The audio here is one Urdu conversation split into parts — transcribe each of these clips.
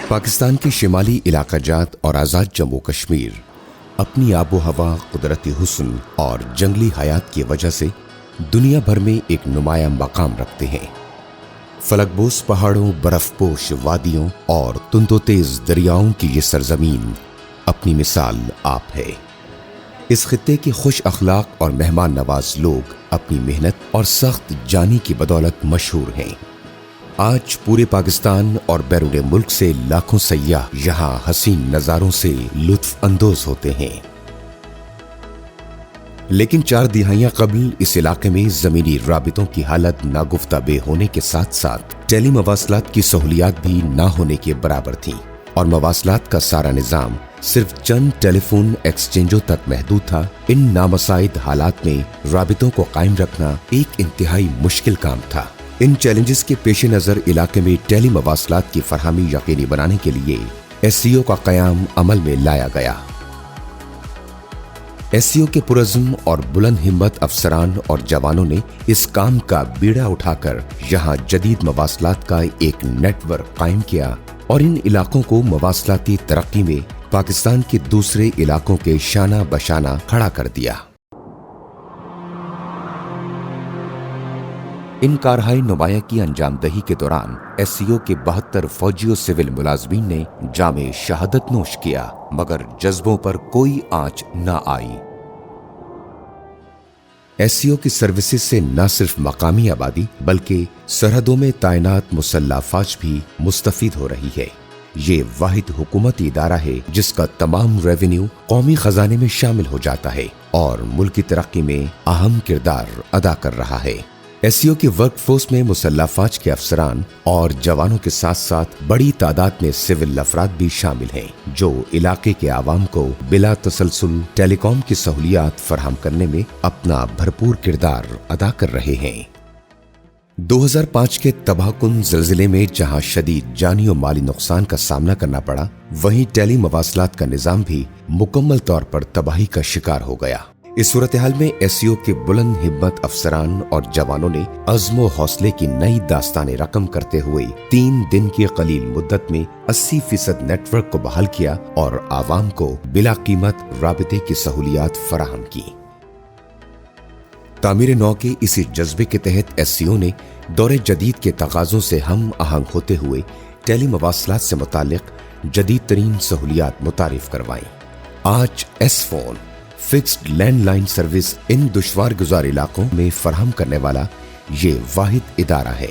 پاکستان کے شمالی علاقہ جات اور آزاد جموں کشمیر اپنی آب و ہوا، قدرتی حسن اور جنگلی حیات کی وجہ سے دنیا بھر میں ایک نمایاں مقام رکھتے ہیں۔ فلک بوس پہاڑوں، برف پوش وادیوں اور تند و تیز دریاؤں کی یہ سرزمین اپنی مثال آپ ہے۔ اس خطے کے خوش اخلاق اور مہمان نواز لوگ اپنی محنت اور سخت جانی کی بدولت مشہور ہیں۔ آج پورے پاکستان اور بیرون ملک سے لاکھوں سیاح یہاں حسین نظاروں سے لطف اندوز ہوتے ہیں۔ لیکن 4 دہائیاں قبل اس علاقے میں زمینی رابطوں کی حالت ناگفتہ بے ہونے کے ساتھ ساتھ ٹیلی مواصلات کی سہولیات بھی نہ ہونے کے برابر تھیں، اور مواصلات کا سارا نظام صرف چند ٹیلی فون ایکسچینجوں تک محدود تھا۔ ان نامساعد حالات میں رابطوں کو قائم رکھنا ایک انتہائی مشکل کام تھا۔ ان چیلنجز کے پیش نظر علاقے میں ٹیلی مواصلات کی فراہمی یقینی بنانے کے لیے SCO کا قیام عمل میں لایا گیا۔ SCO کے پرعزم اور بلند ہمت افسران اور جوانوں نے اس کام کا بیڑا اٹھا کر یہاں جدید مواصلات کا ایک نیٹ ورک قائم کیا اور ان علاقوں کو مواصلاتی ترقی میں پاکستان کے دوسرے علاقوں کے شانہ بشانہ کھڑا کر دیا۔ ان کارہائے نمایاں کی انجام دہی کے دوران SCO کے 72 فوجی و سول ملازمین نے جام شہادت نوش کیا، مگر جذبوں پر کوئی آنچ نہ آئی۔ SCO کی سروسز سے نہ صرف مقامی آبادی بلکہ سرحدوں میں تعینات مسلح افواج بھی مستفید ہو رہی ہے۔ یہ واحد حکومتی ادارہ ہے جس کا تمام ریونیو قومی خزانے میں شامل ہو جاتا ہے اور ملکی ترقی میں اہم کردار ادا کر رہا ہے۔ SCO کی ورک فورس میں مسلح افواج کے افسران اور جوانوں کے ساتھ ساتھ بڑی تعداد میں سول افراد بھی شامل ہیں جو علاقے کے عوام کو بلا تسلسل ٹیلی کام کی سہولیات فراہم کرنے میں اپنا بھرپور کردار ادا کر رہے ہیں۔ 2005 کے تباہ کن زلزلے میں جہاں شدید جانی و مالی نقصان کا سامنا کرنا پڑا، وہیں ٹیلی مواصلات کا نظام بھی مکمل طور پر تباہی کا شکار ہو گیا۔ اس صورتحال میں SCO کے بلند ہمت افسران اور جوانوں نے عزم و حوصلے کی نئی داستان رقم کرتے ہوئے 3 دن کی قلیل مدت میں 80% نیٹ ورک کو بحال کیا اور عوام کو بلا قیمت رابطے کی سہولیات فراہم کی۔ تعمیر نو کے اسی جذبے کے تحت SCO نے دور جدید کے تقاضوں سے ہم آہنگ ہوتے ہوئے ٹیلی مواصلات سے متعلق جدید ترین سہولیات متعارف کروائیں۔ آج S phone fixed land line service ان دشوار گزار علاقوں میں فراہم کرنے والا یہ واحد ادارہ ہے۔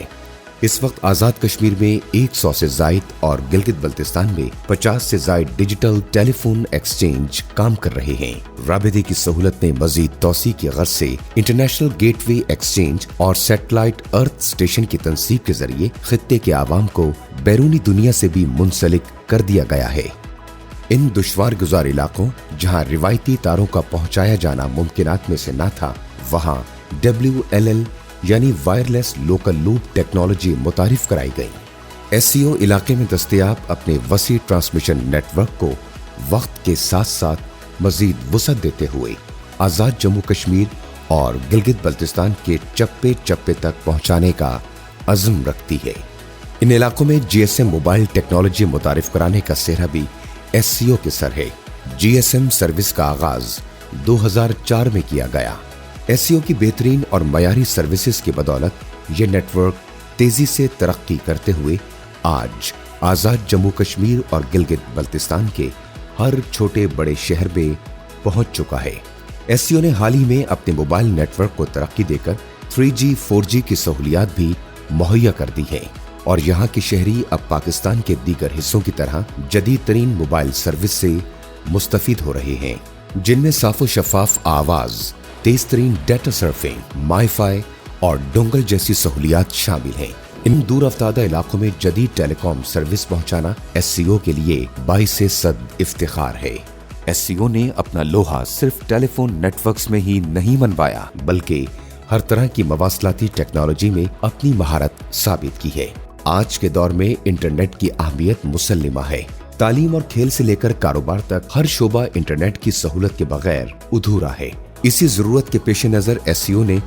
اس وقت آزاد کشمیر میں 100 سے زائد اور گلگت بلتستان میں 50 سے زائد ڈیجیٹل ٹیلی فون ایکسچینج کام کر رہے ہیں۔ رابطے کی سہولت میں مزید توسیع کی غرض سے انٹرنیشنل گیٹ وے ایکسچینج اور سیٹلائٹ ارتھ اسٹیشن کی تنصیب کے ذریعے خطے کے عوام کو بیرونی دنیا سے بھی منسلک کر دیا گیا ہے۔ ان دشوار گزار علاقوں جہاں روایتی تاروں کا پہنچایا جانا ممکنات میں سے نہ تھا، وہاں WLL یعنی وائرلیس لوکل لوپ ٹیکنالوجی متعارف کرائی گئی۔ SCO علاقے میں دستیاب اپنے وسیع ٹرانسمیشن نیٹ ورک کو وقت کے ساتھ ساتھ مزید وسعت دیتے ہوئے آزاد جموں کشمیر اور گلگت بلتستان کے چپے چپے تک پہنچانے کا عزم رکھتی ہے۔ ان علاقوں میں GSM موبائل ٹیکنالوجی متعارف کرانے کا سہرا بھی SCO کے سر ہے۔ GSM سروس کا آغاز 2004 میں کیا گیا۔ SCO کی بہترین اور معیاری سروسز کی بدولت یہ نیٹ ورک تیزی سے ترقی کرتے ہوئے آج آزاد جموں کشمیر اور گلگت بلتستان کے ہر چھوٹے بڑے شہر میں پہنچ چکا ہے۔ SCO نے حال ہی میں اپنے موبائل نیٹ ورک کو ترقی دے کر 3G 4G کی سہولیات بھی مہیا کر دی ہے، اور یہاں کے شہری اب پاکستان کے دیگر حصوں کی طرح جدید ترین موبائل سروس سے مستفید ہو رہے ہیں، جن میں صاف و شفاف آواز، تیز ترین ڈیٹا سرفنگ، مائی فائی اور ڈونگل جیسی سہولیات شامل ہیں۔ ان دور افتادہ علاقوں میں جدید ٹیلی کام سروس پہنچانا SCO کے لیے باعث صد افتخار ہے۔ SCO نے اپنا لوہا صرف ٹیلی فون نیٹ ورکس میں ہی نہیں منوایا، بلکہ ہر طرح کی مواصلاتی ٹیکنالوجی میں اپنی مہارت ثابت کی ہے۔ آج کے دور میں انٹرنیٹ کی اہمیت مسلمہ ہے۔ تعلیم اور کھیل سے لے کر کاروبار تک ہر شعبہ انٹرنیٹ کی سہولت کے بغیر ادھورا ہے۔ اسی ضرورت کے پیش نظر SCO نے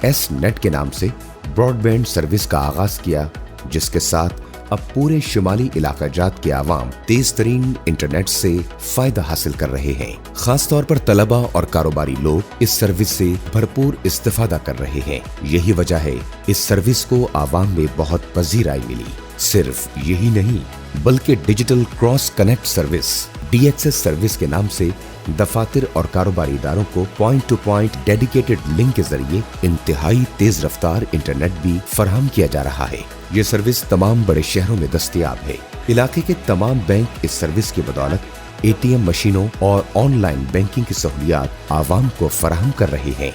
S نیٹ کے نام سے براڈ بینڈ سروس کا آغاز کیا، جس کے ساتھ اب پورے شمالی علاقہ جات کے عوام تیز ترین انٹرنیٹ سے فائدہ حاصل کر رہے ہیں۔ خاص طور پر طلبہ اور کاروباری لوگ اس سروس سے بھرپور استفادہ کر رہے ہیں۔ یہی وجہ ہے اس سروس کو عوام میں بہت پذیرائی ملی۔ صرف یہی نہیں بلکہ digital cross connect service DXS service کے نام سے دفاتر اور کاروباری اداروں کو point to point dedicated link کے ذریعے انتہائی تیز رفتار انٹرنیٹ بھی فراہم کیا جا رہا ہے۔ یہ سروس تمام بڑے شہروں میں دستیاب ہے۔ علاقے کے تمام بینک اس سروس کی بدولت ATM مشینوں اور آن لائن بینکنگ کی سہولیات عوام کو فراہم کر رہے ہیں۔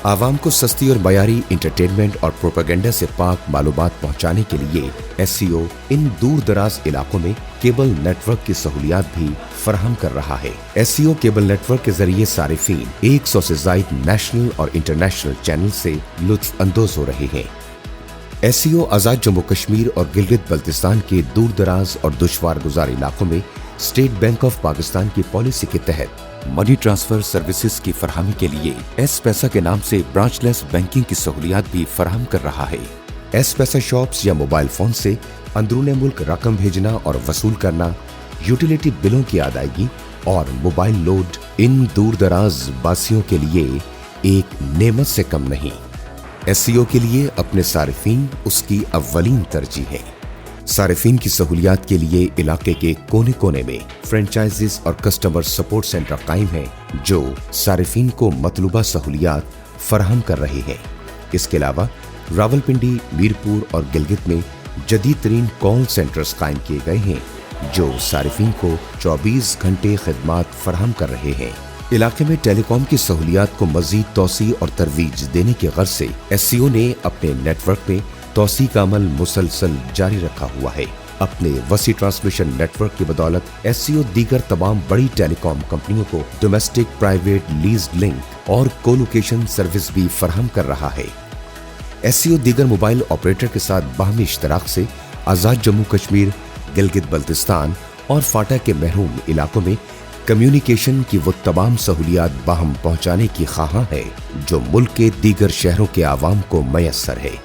عوام کو سستی اور معیاری انٹرٹینمنٹ اور پروپیگنڈا سے پاک معلومات پہنچانے کے لیے SEO ان دور دراز علاقوں میں کیبل نیٹ ورک کی سہولیات بھی فراہم کر رہا ہے۔ SEO کیبل نیٹ ورک کے ذریعے صارفین 100 سے زائد نیشنل اور انٹرنیشنل چینل سے لطف اندوز ہو رہے ہیں۔ SEO آزاد جموں کشمیر اور گلگت بلتستان کے دور دراز اور دشوار گزار علاقوں میں اسٹیٹ بینک آف پاکستان کی پالیسی کے تحت منی ٹرانسفر سروسز کی فراہمی کے لیے ایس پیسہ کے نام سے برانچ لیس بینکنگ کی سہولیات بھی فراہم کر رہا ہے۔ ایس پیسہ شاپس یا موبائل فون سے اندرون ملک رقم بھیجنا اور وصول کرنا، یوٹیلیٹی بلوں کی ادائیگی اور موبائل لوڈ ان دور دراز باسیوں کے لیے ایک نعمت سے کم نہیں۔ SEO کے لیے اپنے صارفین اس کی اولین ترجیح ہے۔ صارفین کی سہولیات کے لیے علاقے کے کونے کونے میں فرینچائزز اور کسٹمر سپورٹ سینٹر قائم ہیں جو صارفین کو مطلوبہ سہولیات فراہم کر رہے ہیں۔ اس کے علاوہ راولپنڈی، میرپور اور گلگت میں جدید ترین کال سینٹرز قائم کیے گئے ہیں جو صارفین کو 24 گھنٹے خدمات فراہم کر رہے ہیں۔ علاقے میں ٹیلی کام کی سہولیات کو مزید توسیع اور ترویج دینے کی غرض سے SEO نے اپنے نیٹ ورک میں توسیع کا عمل مسلسل جاری رکھا ہوا ہے۔ اپنے وسیع ٹرانسمیشن نیٹ ورک کی بدولت SEO دیگر تمام بڑی ٹیلی کام کمپنیوں کو ڈومیسٹک پرائیویٹ لیزڈ لنک اور کولوکیشن سروس بھی فراہم کر رہا ہے۔ SEO دیگر موبائل آپریٹر کے ساتھ باہمی اشتراک سے آزاد جموں کشمیر، گلگت بلتستان اور فاٹا کے محروم علاقوں میں کمیونیکیشن کی وہ تمام سہولیات باہم پہنچانے کی خواہاں ہے جو ملک کے دیگر شہروں کے عوام کو میسر ہے۔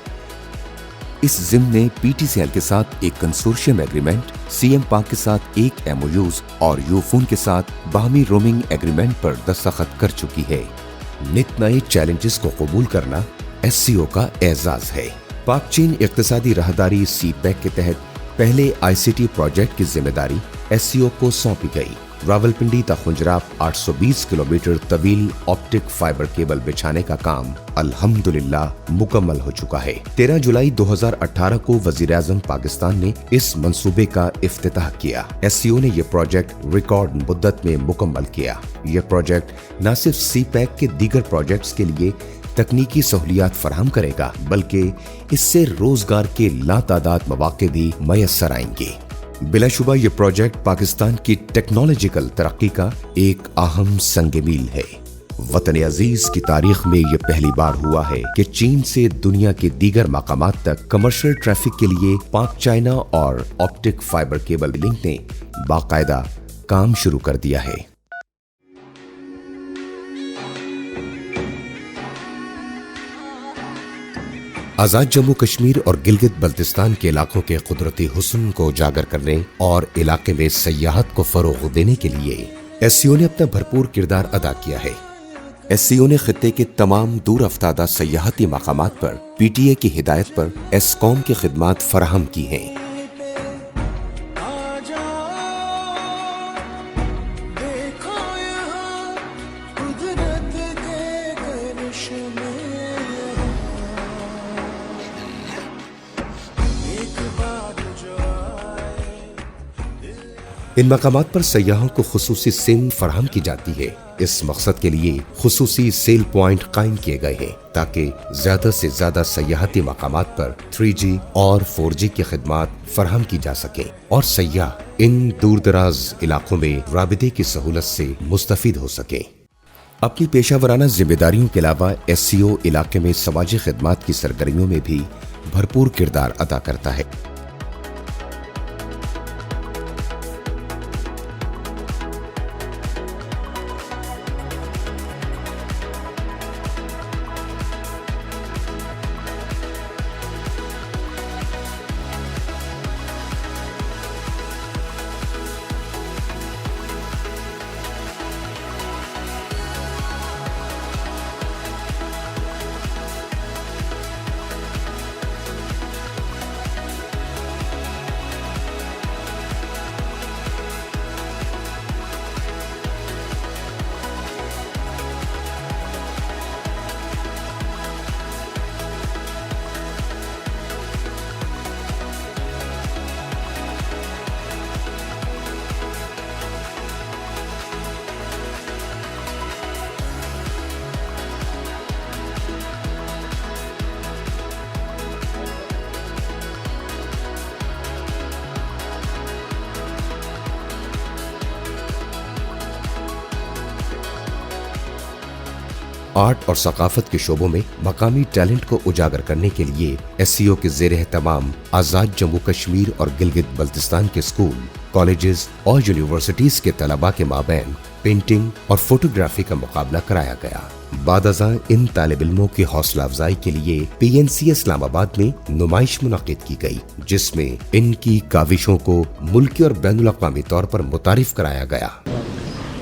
اس ضمن میں PTCL کے ساتھ ایک کنسورشیم ایگریمنٹ، CM پاک کے ساتھ ایک MOUs اور یوفون کے ساتھ باہمی رومنگ ایگریمنٹ پر دستخط کر چکی ہے۔ نت نئے چیلنجز کو قبول کرنا SEO کا اعزاز ہے۔ پاک چین اقتصادی راہداری CPEC کے تحت پہلے ICT پروجیکٹ کی ذمہ داری SEO کو سونپی گئی۔ راولپنڈی تا خنجراب 820 کلومیٹر طویل آپٹک فائبر کیبل بچھانے کا کام الحمدللہ مکمل ہو چکا ہے۔ 13 جولائی 2018 کو وزیر اعظم پاکستان نے اس منصوبے کا افتتاح کیا۔ SEO نے یہ پروجیکٹ ریکارڈ مدت میں مکمل کیا۔ یہ پروجیکٹ نہ صرف CPEC کے دیگر پروجیکٹس کے لیے تکنیکی سہولیات فراہم کرے گا بلکہ اس سے روزگار کے لاتعداد مواقع بھی میسر آئیں گے۔ بلا شبہ یہ پروجیکٹ پاکستان کی ٹیکنالوجیکل ترقی کا ایک اہم سنگ میل ہے۔ وطن عزیز کی تاریخ میں یہ پہلی بار ہوا ہے کہ چین سے دنیا کے دیگر مقامات تک کمرشل ٹریفک کے لیے پاک چائنا اور آپٹک فائبر کیبل لنک نے باقاعدہ کام شروع کر دیا ہے۔ آزاد جموں کشمیر اور گلگت بلتستان کے علاقوں کے قدرتی حسن کو اجاگر کرنے اور علاقے میں سیاحت کو فروغ دینے کے لیے SEO نے اپنا بھرپور کردار ادا کیا ہے۔ SEO نے خطے کے تمام دور افتادہ سیاحتی مقامات پر PTA کی ہدایت پر ESCOM کی خدمات فراہم کی ہیں۔ ان مقامات پر سیاحوں کو خصوصی سم فراہم کی جاتی ہے۔ اس مقصد کے لیے خصوصی سیل پوائنٹ قائم کیے گئے ہیں تاکہ زیادہ سے زیادہ سیاحتی مقامات پر 3G اور 4G کی خدمات فراہم کی جا سکیں اور سیاح ان دور دراز علاقوں میں رابطے کی سہولت سے مستفید ہو سکیں۔ اپنی پیشہ ورانہ ذمہ داریوں کے علاوہ SEO علاقے میں سماجی خدمات کی سرگرمیوں میں بھی بھرپور کردار ادا کرتا ہے۔ آرٹ اور ثقافت کے شعبوں میں مقامی ٹیلنٹ کو اجاگر کرنے کے لیے SCO کے زیر اہتمام آزاد جموں کشمیر اور گلگت بلتستان کے اسکول، کالجز اور یونیورسٹیز کے طلباء کے مابین پینٹنگ اور فوٹوگرافی کا مقابلہ کرایا گیا۔ بعد ازاں ان طالب علموں کی حوصلہ افزائی کے لیے PNC اسلام آباد میں نمائش منعقد کی گئی، جس میں ان کی کاوشوں کو ملکی اور بین الاقوامی طور پر متعارف کرایا گیا۔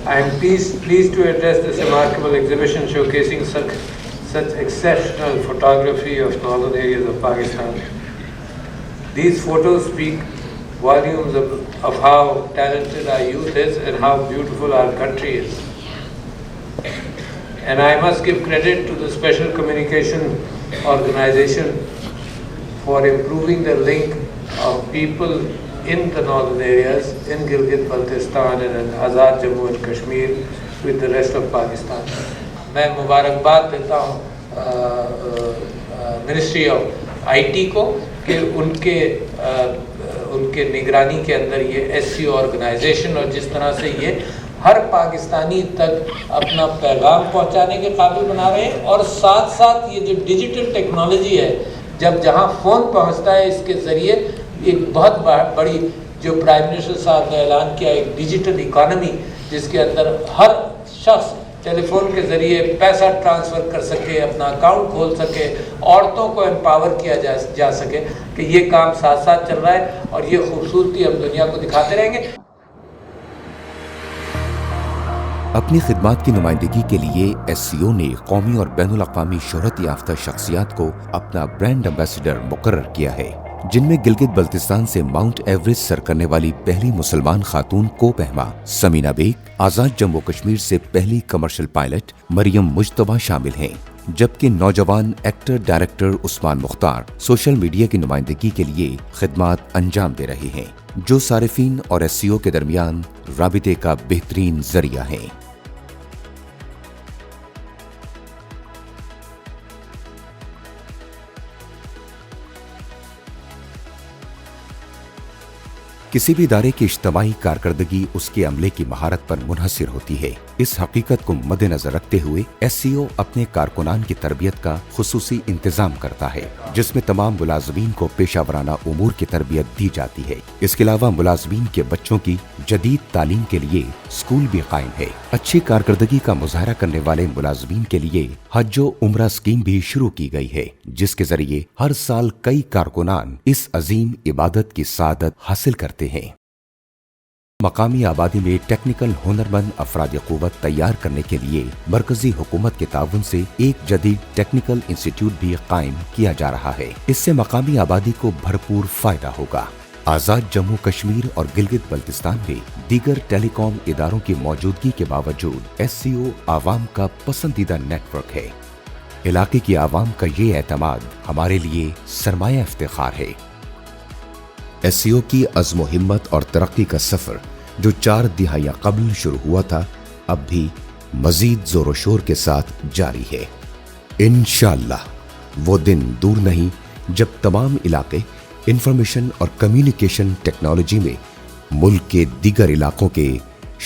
I am pleased to address this remarkable exhibition showcasing such exceptional photography of northern areas of Pakistan. These photos speak volumes of how talented our youth is and how beautiful our country is. And I must give credit to the Special Communication Organization for improving the link of people in the northern areas, in Gilgit-Baltistan and in Azad Jammu and Kashmir with the rest of Pakistan. میں مبارکباد دیتا ہوں منسٹری آف IT کو کہ ان کے نگرانی کے اندر یہ SCO آرگنائزیشن اور جس طرح سے یہ ہر پاکستانی تک اپنا پیغام پہنچانے کے قابل بنا رہے ہیں، اور ساتھ ساتھ یہ جو ڈیجیٹل ٹیکنالوجی ہے، جب جہاں فون پہنچتا ہے اس کے ذریعے ایک بہت بڑی جو پرائم منسٹر صاحب نے اعلان کیا ایک ڈیجیٹل اکانومی، جس کے اندر ہر شخص ٹیلی فون کے ذریعے پیسہ ٹرانسفر کر سکے، اپنا اکاؤنٹ کھول سکے، عورتوں کو امپاور کیا جا سکے، کہ یہ کام ساتھ ساتھ چل رہا ہے اور یہ خوبصورتی ہم دنیا کو دکھاتے رہیں گے۔ اپنی خدمات کی نمائندگی کے لیے SCO نے قومی اور بین الاقوامی شہرت یافتہ شخصیات کو اپنا برانڈ ایمبیسڈر مقرر کیا ہے، جن میں گلگت بلتستان سے ماؤنٹ ایوریسٹ سر کرنے والی پہلی مسلمان خاتون کو پہما سمینہ بیگ، آزاد جموں کشمیر سے پہلی کمرشل پائلٹ مریم مجتبیٰ شامل ہیں، جبکہ نوجوان ایکٹر ڈائریکٹر عثمان مختار سوشل میڈیا کی نمائندگی کے لیے خدمات انجام دے رہے ہیں، جو صارفین اور SCO کے درمیان رابطے کا بہترین ذریعہ ہیں۔ کسی بھی ادارے کی اجتماعی کارکردگی اس کے عملے کی مہارت پر منحصر ہوتی ہے۔ اس حقیقت کو مد نظر رکھتے ہوئے SCO اپنے کارکنان کی تربیت کا خصوصی انتظام کرتا ہے، جس میں تمام ملازمین کو پیشہ ورانہ امور کی تربیت دی جاتی ہے۔ اس کے علاوہ ملازمین کے بچوں کی جدید تعلیم کے لیے اسکول بھی قائم ہے۔ اچھی کارکردگی کا مظاہرہ کرنے والے ملازمین کے لیے حج و عمرہ اسکیم بھی شروع کی گئی ہے، جس کے ذریعے ہر سال کئی کارکنان اس عظیم عبادت کی سعادت حاصل کرتے ہیں۔ مقامی آبادی میں ٹیکنیکل ہنرمند افراد قوت تیار کرنے کے لیے مرکزی حکومت کے تعاون سے ایک جدید ٹیکنیکل انسٹیٹیوٹ بھی قائم کیا جا رہا ہے۔ اس سے مقامی آبادی کو بھرپور فائدہ ہوگا۔ آزاد جموں کشمیر اور گلگت بلتستان میں دیگر ٹیلی کام اداروں کی موجودگی کے باوجود SCO عوام کا پسندیدہ نیٹ ورک ہے۔ علاقے کی عوام کا یہ اعتماد ہمارے لیے سرمایہ افتخار ہے۔ SCO کی عزم و ہمت اور ترقی کا سفر جو 4 دہائیاں قبل شروع ہوا تھا، اب بھی مزید زور و شور کے ساتھ جاری ہے۔ انشاءاللہ وہ دن دور نہیں جب تمام علاقے انفارمیشن اور کمیونیکیشن ٹیکنالوجی میں ملک کے دیگر علاقوں کے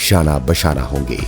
شانہ بشانہ ہوں گے۔